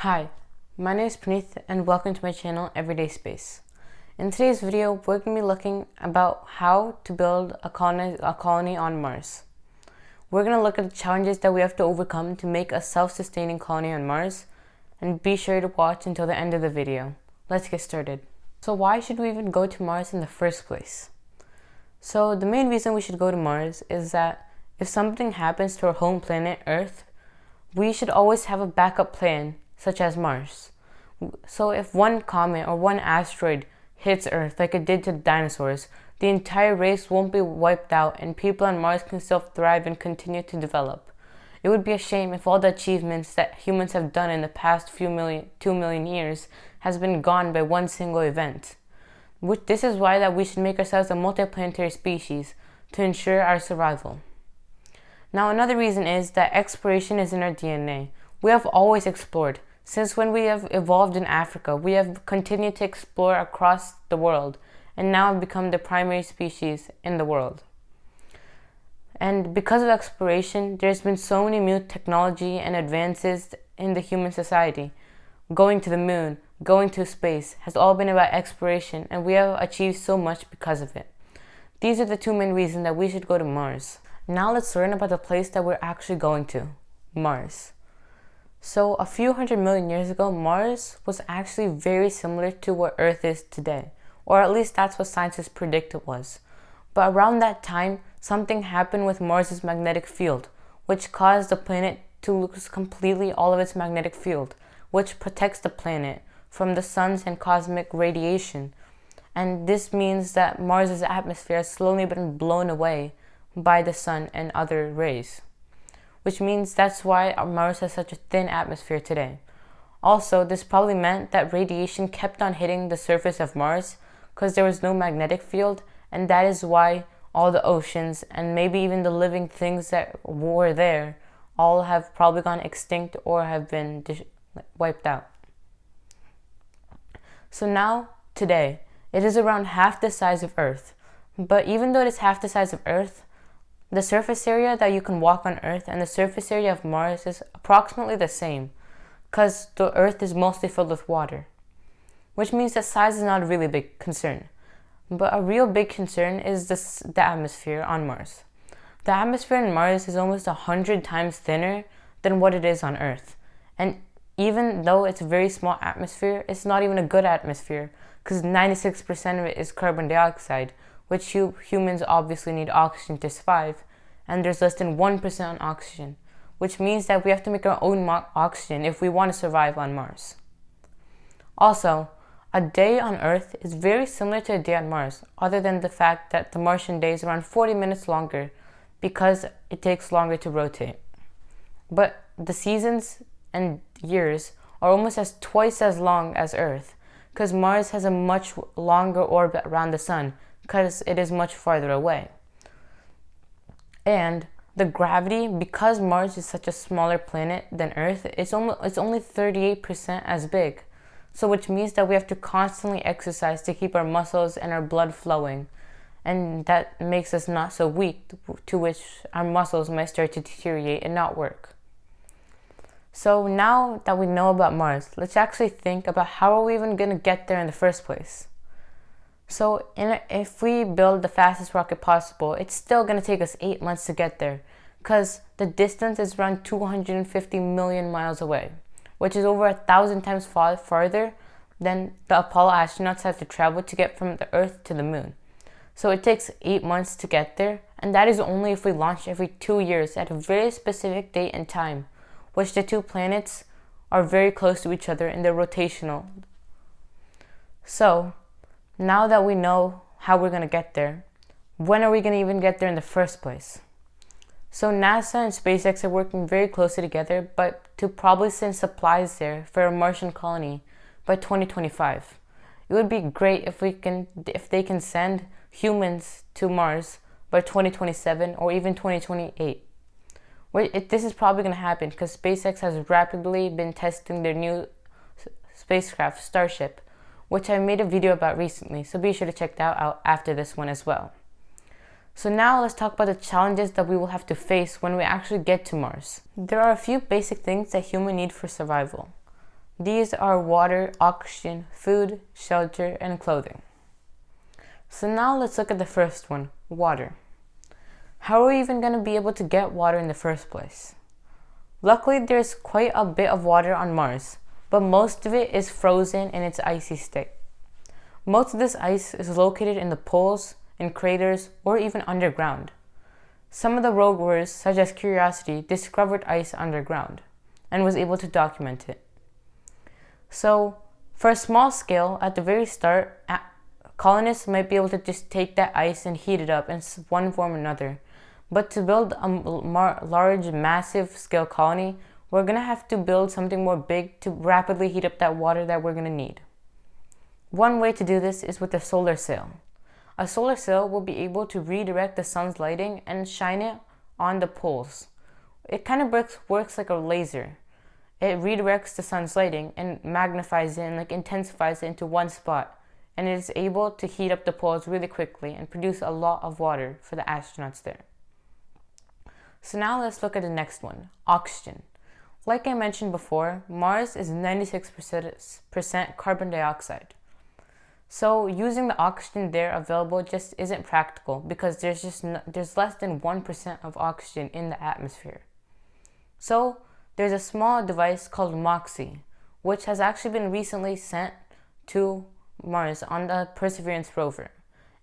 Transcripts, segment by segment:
Hi, my name is Puneeth and welcome to my channel Everyday Space. In today's video, we're going to be looking about how to build a colony on Mars. We're going to look at the challenges that we have to overcome to make a self-sustaining colony on Mars, and be sure to watch until the end of the video. Let's get started. So why should we even go to Mars in the first place? So the main reason we should go to Mars is that if something happens to our home planet Earth, we should always have a backup plan, such as Mars. So if one comet or one asteroid hits Earth like it did to the dinosaurs, the entire race won't be wiped out and people on Mars can still thrive and continue to develop. It would be a shame if all the achievements that humans have done in the past 2 million years has been gone by one single event. This is why that we should make ourselves a multiplanetary species to ensure our survival. Now another reason is that exploration is in our DNA. We have always explored. Since when we have evolved in Africa, we have continued to explore across the world and now have become the primary species in the world. And because of exploration, there's been so many new technology and advances in the human society. Going to the moon, going to space has all been about exploration, and we have achieved so much because of it. These are the two main reasons that we should go to Mars. Now let's learn about the place that we're actually going to, Mars. So a few 100 million years ago, Mars was actually very similar to what Earth is today, or at least that's what scientists predict it was. But around that time, something happened with Mars's magnetic field, which caused the planet to lose completely all of its magnetic field, which protects the planet from the sun's and cosmic radiation. And this means that Mars's atmosphere has slowly been blown away by the sun and other rays, which means that's why Mars has such a thin atmosphere today. Also, this probably meant that radiation kept on hitting the surface of Mars because there was no magnetic field, and that is why all the oceans and maybe even the living things that were there all have probably gone extinct or have been wiped out. So now, today, it is around half the size of Earth. But even though it is half the size of Earth, the surface area that you can walk on Earth and the surface area of Mars is approximately the same, because the Earth is mostly filled with water, which means that size is not a really big concern. But a real big concern is the atmosphere on Mars. The atmosphere on Mars is almost 100 times thinner than what it is on Earth. And even though it's a very small atmosphere, it's not even a good atmosphere, because 96% of it is carbon dioxide, which humans obviously need oxygen to survive, and there's less than 1% on oxygen, which means that we have to make our own oxygen if we want to survive on Mars. Also, a day on Earth is very similar to a day on Mars, other than the fact that the Martian day is around 40 minutes longer because it takes longer to rotate. But the seasons and years are almost twice as long as Earth, because Mars has a much longer orbit around the sun because it is much farther away. And the gravity, because Mars is such a smaller planet than Earth, it's only 38% as big. So which means that we have to constantly exercise to keep our muscles and our blood flowing. And that makes us not so weak, to which our muscles might start to deteriorate and not work. So now that we know about Mars, let's actually think about how are we even going to get there in the first place. So if we build the fastest rocket possible, it's still going to take us 8 months to get there, because the distance is around 250 million miles away, which is over 1,000 times farther than the Apollo astronauts have to travel to get from the Earth to the moon. So it takes 8 months to get there, and that is only if we launch every 2 years at a very specific date and time, which the two planets are very close to each other in their rotational. So now that we know how we're going to get there, when are we going to even get there in the first place? So NASA and SpaceX are working very closely together, but to probably send supplies there for a Martian colony by 2025. It would be great if they can send humans to Mars by 2027 or even 2028. This is probably going to happen because SpaceX has rapidly been testing their new spacecraft, Starship, which I made a video about recently, so be sure to check that out after this one as well. So now let's talk about the challenges that we will have to face when we actually get to Mars. There are a few basic things that humans need for survival. These are water, oxygen, food, shelter, and clothing. So now let's look at the first one, water. How are we even going to be able to get water in the first place? Luckily, there's quite a bit of water on Mars, but most of it is frozen in its icy state. Most of this ice is located in the poles, in craters, or even underground. Some of the rovers, such as Curiosity, discovered ice underground and was able to document it. So, for a small scale, at the very start, colonists might be able to just take that ice and heat it up in one form or another. But to build a large, massive scale colony, we're going to have to build something more big to rapidly heat up that water that we're going to need. One way to do this is with a solar sail. A solar sail will be able to redirect the sun's lighting and shine it on the poles. It kind of works like a laser. It redirects the sun's lighting and magnifies it and intensifies it into one spot. And it is able to heat up the poles really quickly and produce a lot of water for the astronauts there. So now let's look at the next one, oxygen. Like I mentioned before, Mars is 96% carbon dioxide. So using the oxygen there available just isn't practical because there's less than 1% of oxygen in the atmosphere. So there's a small device called Moxie, which has actually been recently sent to Mars on the Perseverance rover.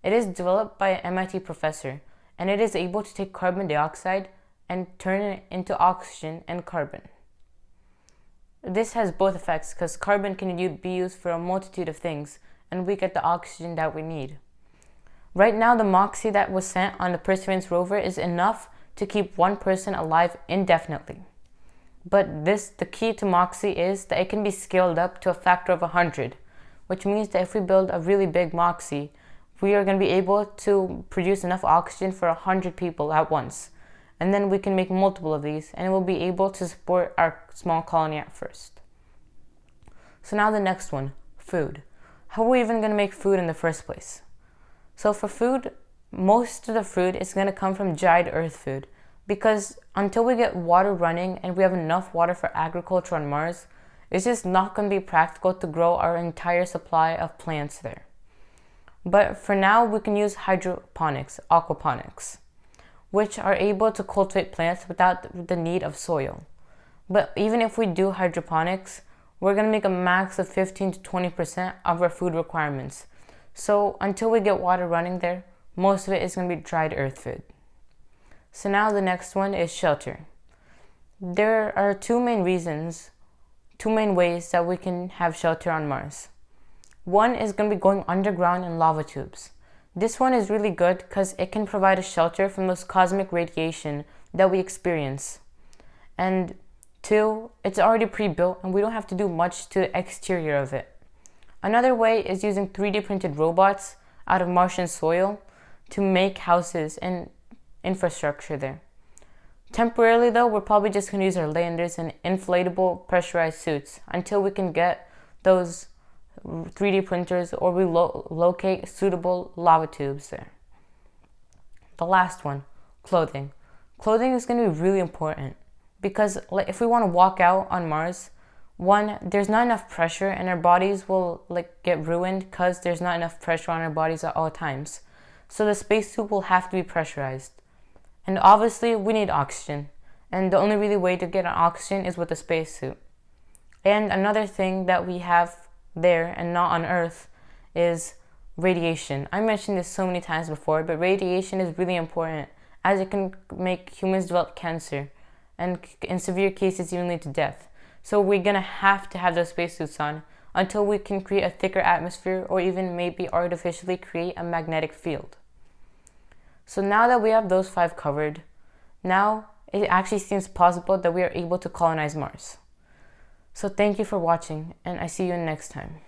It is developed by an MIT professor, and it is able to take carbon dioxide and turn it into oxygen and carbon. This has both effects because carbon can be used for a multitude of things, and we get the oxygen that we need. Right now, the Moxie that was sent on the Perseverance rover is enough to keep one person alive indefinitely. But the key to Moxie is that it can be scaled up to a factor of 100, which means that if we build a really big Moxie, we are going to be able to produce enough oxygen for 100 people at once. And then we can make multiple of these, and it will be able to support our small colony at first. So now the next one, food. How are we even going to make food in the first place? So for food, most of the food is going to come from dried earth food, because until we get water running and we have enough water for agriculture on Mars, it's just not going to be practical to grow our entire supply of plants there. But for now, we can use hydroponics, aquaponics, which are able to cultivate plants without the need of soil. But even if we do hydroponics, we're going to make a max of 15 to 20% of our food requirements. So until we get water running there, most of it is going to be dried earth food. So now the next one is shelter. There are two main ways that we can have shelter on Mars. One is going to be going underground in lava tubes. This one is really good because it can provide a shelter from those cosmic radiation that we experience. And two, it's already pre-built and we don't have to do much to the exterior of it. Another way is using 3D printed robots out of Martian soil to make houses and infrastructure there. Temporarily though, we're probably just going to use our landers and inflatable pressurized suits until we can get those 3D printers or we locate suitable lava tubes there. The last one, clothing. Clothing is going to be really important because if we want to walk out on Mars, one, there's not enough pressure and our bodies will get ruined because there's not enough pressure on our bodies at all times. So the spacesuit will have to be pressurized. And obviously we need oxygen. And the only really way to get oxygen is with a spacesuit. And another thing that we have there and not on Earth is radiation. I mentioned this so many times before, but radiation is really important as it can make humans develop cancer and in severe cases even lead to death. So we're gonna have to have those spacesuits on until we can create a thicker atmosphere or even maybe artificially create a magnetic field. So now that we have those 5 covered, now it actually seems possible that we are able to colonize Mars. So thank you for watching, and I see you next time.